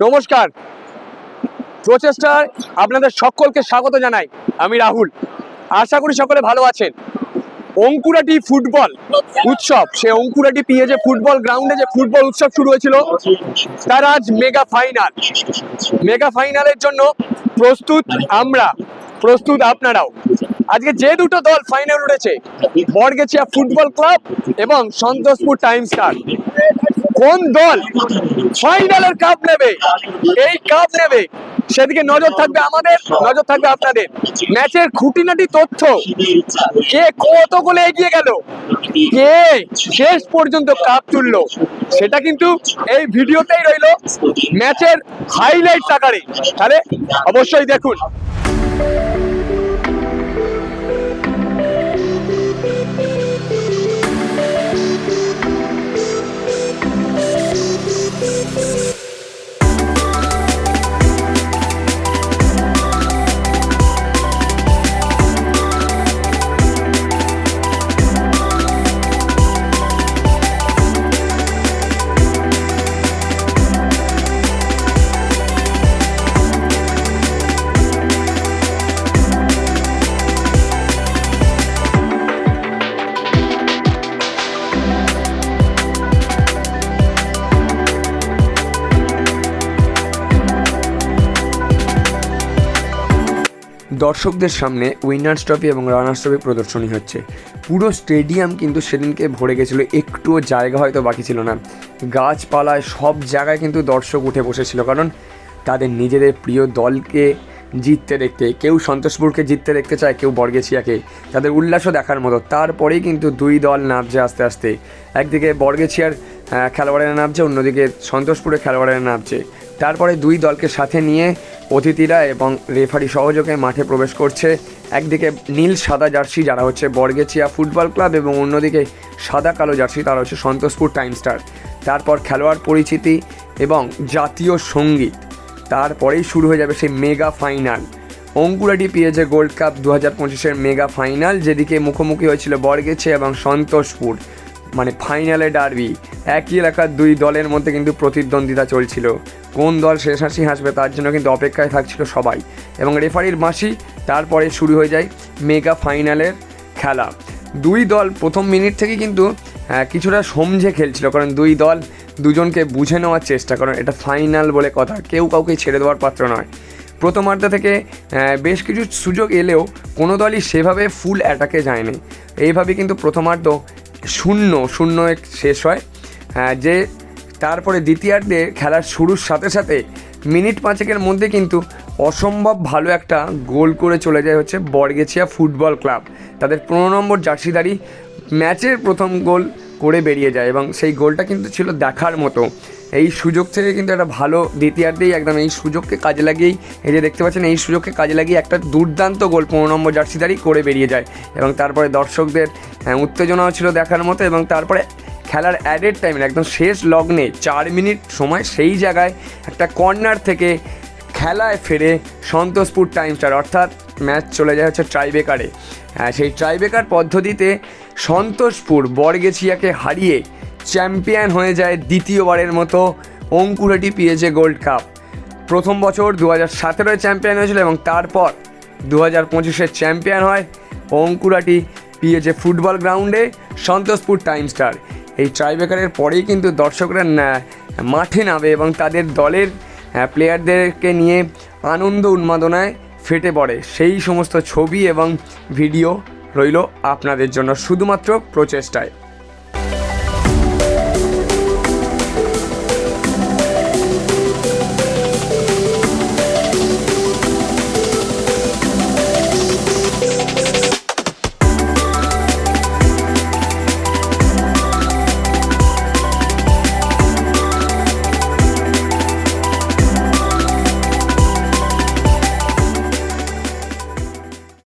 নমস্কার, প্রচেষ্টায় আপনাদের সকলকে স্বাগত জানাই। আমি রাহুল। আশা করি সকলে ভালো আছেন। অঙ্কুরাটি ফুটবল উৎসব, সে অঙ্কুরাটি পিএজে ফুটবল গ্রাউন্ডে যে ফুটবল উৎসব শুরু হয়েছিল, তার আজ মেগা ফাইনালের জন্য প্রস্তুত আমরা, প্রস্তুত আপনারাও। আজকে যে দুটো দল ফাইনাল উঠেছে, বরগেছিয়া ফুটবল ক্লাব এবং সন্তোষপুর টাইম স্টার। কোন দল ফাইনালের কাপ নেবে, এই কাপ নেবে, সেদিকে নজর থাকবে আমাদের, নজর থাকবে আপনাদের। ম্যাচের খুঁটিনাটি তথ্য, কে কত গোলে এগিয়ে গেল, কে শেষ পর্যন্ত কাপ তুললো, সেটা কিন্তু এই ভিডিওতেই রইলো ম্যাচের হাইলাইট আকারে। তাহলে অবশ্যই দেখুন। দর্শকদের সামনে উইনার্স ট্রফি এবং রানার্স ট্রফি প্রদর্শনী হচ্ছে। পুরো স্টেডিয়াম কিন্তু সেদিনকে ভরে গেছিলো, একটুও জায়গা হয়তো বাকি ছিল না। গাছপালায় সব জায়গায় কিন্তু দর্শক উঠে বসেছিল, কারণ তাদের নিজেদের প্রিয় দলকে জিততে দেখতে, কেউ সন্তোষপুরকে জিততে দেখতে চায়, কেউ বরগেছিয়াকে। তাদের উল্লাসও দেখার মতো। তারপরেই কিন্তু দুই দল নামছে আস্তে আস্তে। একদিকে বরগেছিয়ার খেলোয়াড়েরা নামছে, অন্যদিকে সন্তোষপুরের খেলোয়াড়েরা নামছে। তারপরে দুই দলকে সাথে নিয়ে অতিথিরা এবং রেফারি সহযোগে মাঠে প্রবেশ করছে। একদিকে নীল সাদা জার্সি, যারা হচ্ছে বরগেছিয়া ফুটবল ক্লাব, এবং অন্যদিকে সাদা কালো জার্সি, তারা হচ্ছে সন্তোষপুর টাইম স্টার। তারপর খেলোয়াড় পরিচিতি এবং জাতীয় সঙ্গীত। তারপরেই শুরু হয়ে যাবে সেই মেগা ফাইনাল, অঙ্কুরাটি পিএজে গোল্ড কাপ 2025-এর মেগা ফাইনাল, যেদিকে মুখোমুখি হয়েছিল বরগেছিয়া এবং সন্তোষপুর। মানে ফাইনালে ডার্বি, একই এলাকার দুই দলের মধ্যে কিন্তু প্রতিদ্বন্দ্বিতা চলছিল। কোন দল শেষ হাসি হাসবে তার জন্য কিন্তু অপেক্ষায় থাকছিল সবাই, এবং রেফারির বাঁশি। তারপরে শুরু হয়ে যায় মেগা ফাইনালের খেলা। দুই দল প্রথম মিনিট থেকে কিন্তু কিছুটা সমঝে খেলছিল, কারণ দুই দল দুজনকে বুঝে নেওয়ার চেষ্টা, কারণ এটা ফাইনাল বলে কথা, কেউ কাউকে ছেড়ে দেওয়ার পাত্র নয়। প্রথমার্ধ থেকে বেশ কিছু সুযোগ এলেও কোনো দলই সেভাবে ফুল অ্যাটাকে যায়নি। এইভাবে কিন্তু প্রথমার্ধ 0-0 শেষ হয়। যে তারপরে দ্বিতীয়ার্ধে খেলার শুরুর সাথে সাথে মিনিট 5 মধ্যে কিন্তু অসম্ভব ভালো একটা গোল করে চলে যায় হচ্ছে বরগেছিয়া ফুটবল ক্লাব। তাদের 15 নম্বর জার্সিধারী ম্যাচের প্রথম গোল করে বেরিয়ে যায়, এবং সেই গোলটা কিন্তু ছিল দেখার মতো। এই সুযোগ থেকে কিন্তু একটা ভালো দ্বিতীয়ার্ধেই একদম এই সুযোগকে কাজে লাগিয়েই, এই যে দেখতে পাচ্ছেন, এই সুযোগকে কাজে লাগিয়ে একটা দুর্দান্ত গোল 15 নম্বর জার্সিধারী করে বেরিয়ে যায়। এবং তারপরে দর্শকদের উত্তেজনাও ছিল দেখার মতো। এবং তারপরে খেলার অ্যাডেড টাইমের একদম শেষ লগ্নে 4 মিনিট সময়, সেই জায়গায় একটা কর্নার থেকে খেলায় ফেরে সন্তোষপুর টাইম স্টার, অর্থাৎ ম্যাচ চলে যায় হচ্ছে ট্রাইবেকারে। সেই ট্রাইবেকার পদ্ধতিতে সন্তোষপুর বরগেছিয়াকে হারিয়ে চ্যাম্পিয়ন হয়ে যায় দ্বিতীয়বারের মতো অঙ্কুরাটি পিএজে গোল্ড কাপ। প্রথম বছর 2017-এ চ্যাম্পিয়ন হয়েছিল, এবং তারপর 2025-এ চ্যাম্পিয়ন হয় অঙ্কুরাটি পিএজে ফুটবল গ্রাউন্ডে সন্তোষপুর টাইম স্টার। এই ট্রাইবেকারের পরেই কিন্তু দর্শকরা মাঠে নামে এবং তাদের দলের প্লেয়ারদেরকে নিয়ে আনন্দ উন্মাদনায় ফেটে পড়ে। সেই সমস্ত ছবি এবং ভিডিও রইল আপনাদের জন্য শুধুমাত্র প্রচেষ্টায়।